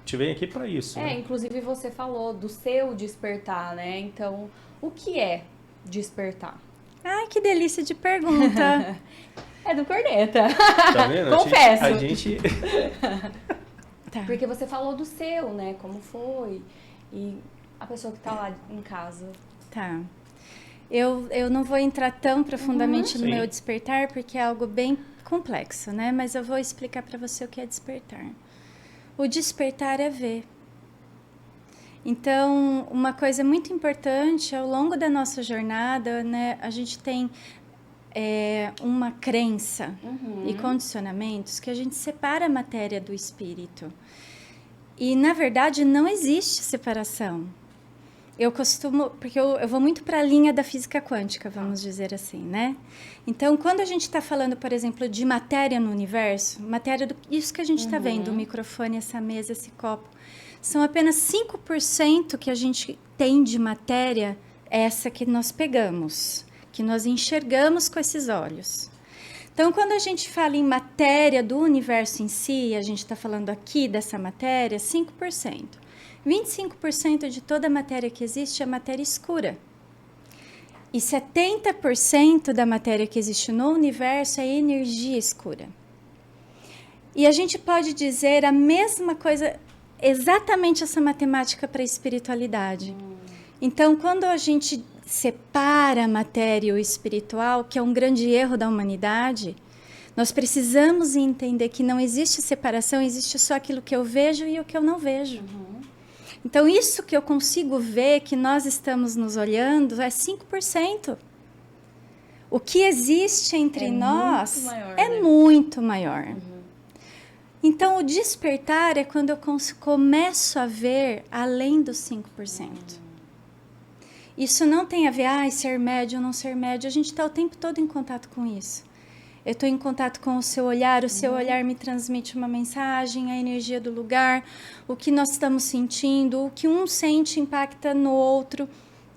gente vem aqui para isso, né? Inclusive você falou do seu despertar, né? Então, o que é despertar? Ai, que delícia de pergunta. É do corneta. Tá vendo? Confesso. A gente... Tá. Porque você falou do seu, né? Como foi. E a pessoa que tá lá em casa. Tá. Eu não vou entrar tão profundamente no Sim. meu despertar, porque é algo bem complexo, né? Mas eu vou explicar para você o que é despertar. O despertar é ver. Então, uma coisa muito importante, ao longo da nossa jornada, né? A gente tem uma crença e condicionamentos que a gente separa a matéria do espírito. E, na verdade, não existe separação. Eu costumo, porque eu vou muito para a linha da física quântica, vamos dizer assim, né? Então, quando a gente está falando, por exemplo, de matéria no universo, isso que a gente está vendo, o microfone, essa mesa, esse copo, são apenas 5% que a gente tem de matéria, essa que nós pegamos, que nós enxergamos com esses olhos. Então, quando a gente fala em matéria do universo em si, a gente está falando aqui dessa matéria, 5%. 25% de toda a matéria que existe é matéria escura. E 70% da matéria que existe no universo é energia escura. E a gente pode dizer a mesma coisa, exatamente essa matemática para a espiritualidade. Então, quando a gente separa a matéria e o espiritual, que é um grande erro da humanidade, nós precisamos entender que não existe separação, existe só aquilo que eu vejo e o que eu não vejo. Então, isso que eu consigo ver, que nós estamos nos olhando, é 5%. O que existe entre nós é muito maior. Então, o despertar é quando eu começo a ver além dos 5%. Isso não tem a ver, ser médio ou não ser médio. A gente está o tempo todo em contato com isso. Eu estou em contato com o seu olhar me transmite uma mensagem, a energia do lugar, o que nós estamos sentindo, o que um sente impacta no outro.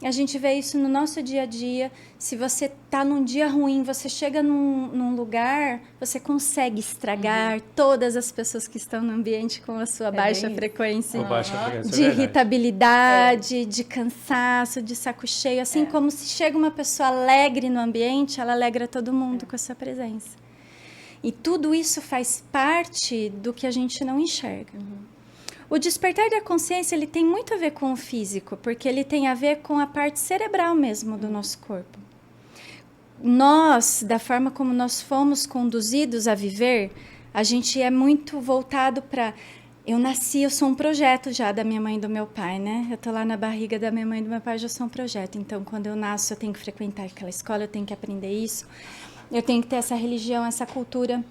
A gente vê isso no nosso dia a dia. Se você está num dia ruim, você chega num lugar, você consegue estragar todas as pessoas que estão no ambiente com a sua baixa frequência de irritabilidade, de cansaço, de saco cheio. Assim como se chega uma pessoa alegre no ambiente, ela alegra todo mundo com a sua presença. E tudo isso faz parte do que a gente não enxerga. O despertar da consciência, ele tem muito a ver com o físico, porque ele tem a ver com a parte cerebral mesmo do nosso corpo. Nós, da forma como nós fomos conduzidos a viver, a gente é muito voltado para... eu sou um projeto já da minha mãe e do meu pai, né? Eu tô lá na barriga da minha mãe e do meu pai, já sou um projeto. Então, quando eu nasço, eu tenho que frequentar aquela escola, eu tenho que aprender isso, eu tenho que ter essa religião, essa cultura...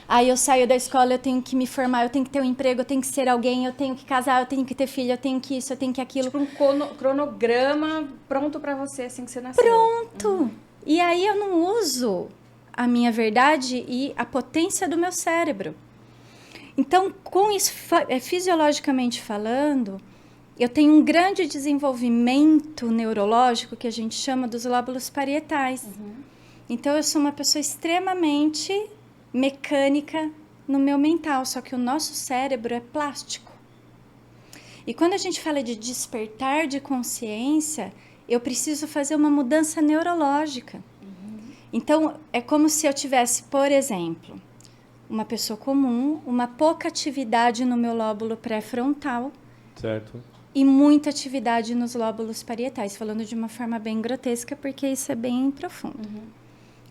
Aí eu saio da escola, eu tenho que me formar, eu tenho que ter um emprego, eu tenho que ser alguém, eu tenho que casar, eu tenho que ter filho, eu tenho que isso, eu tenho que aquilo. Tipo um cronograma pronto pra você assim que você nasceu. Pronto! E aí eu não uso a minha verdade e a potência do meu cérebro. Então, com isso, fisiologicamente falando, eu tenho um grande desenvolvimento neurológico que a gente chama dos lóbulos parietais. Então, eu sou uma pessoa extremamente... mecânica no meu mental, só que o nosso cérebro é plástico. E quando a gente fala de despertar de consciência, eu preciso fazer uma mudança neurológica. Então, é como se eu tivesse, por exemplo, uma pessoa comum, uma pouca atividade no meu lóbulo pré-frontal. Certo. E muita atividade nos lóbulos parietais, falando de uma forma bem grotesca, porque isso é bem profundo.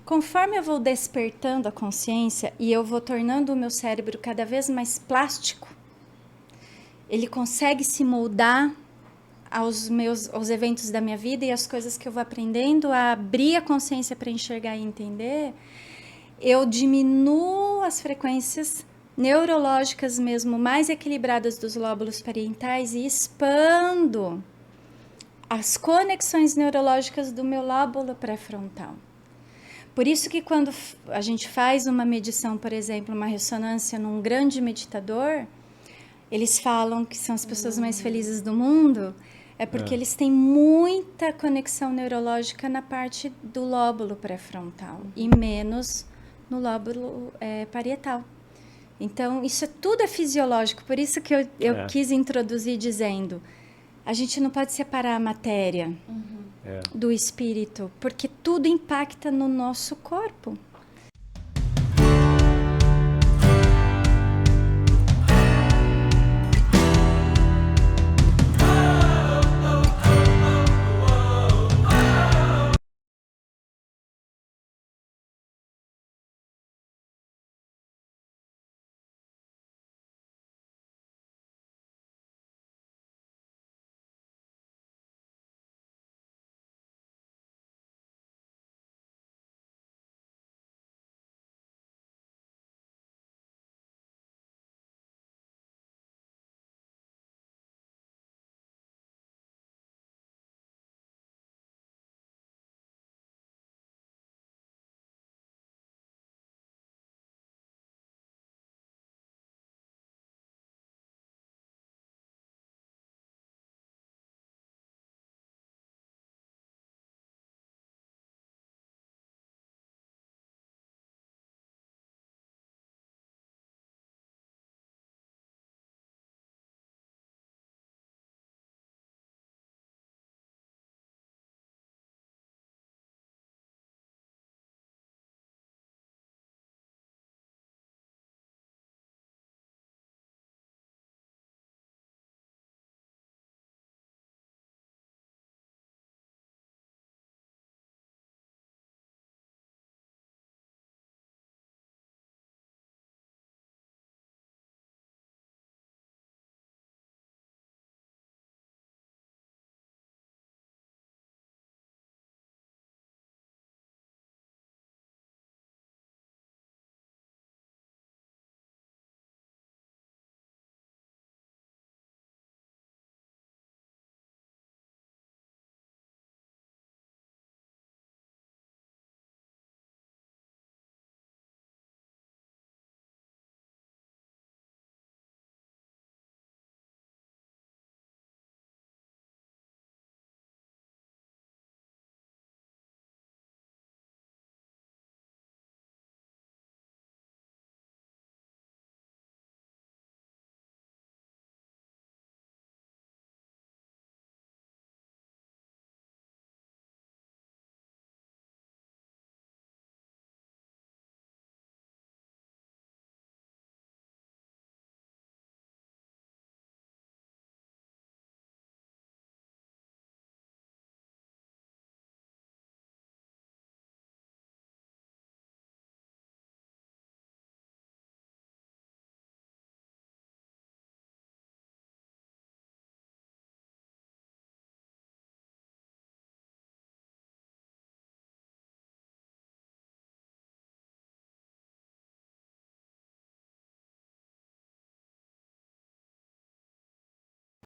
Conforme eu vou despertando a consciência e eu vou tornando o meu cérebro cada vez mais plástico, ele consegue se moldar aos eventos da minha vida e às coisas que eu vou aprendendo, a abrir a consciência para enxergar e entender, eu diminuo as frequências neurológicas mesmo mais equilibradas dos lóbulos parietais e expando as conexões neurológicas do meu lóbulo pré-frontal. Por isso que quando a gente faz uma medição, por exemplo, uma ressonância num grande meditador, eles falam que são as pessoas mais felizes do mundo, é porque eles têm muita conexão neurológica na parte do lóbulo pré-frontal e menos no lóbulo parietal. Então, isso tudo é fisiológico. Por isso que eu quis introduzir dizendo, a gente não pode separar a matéria do espírito, porque tudo impacta no nosso corpo.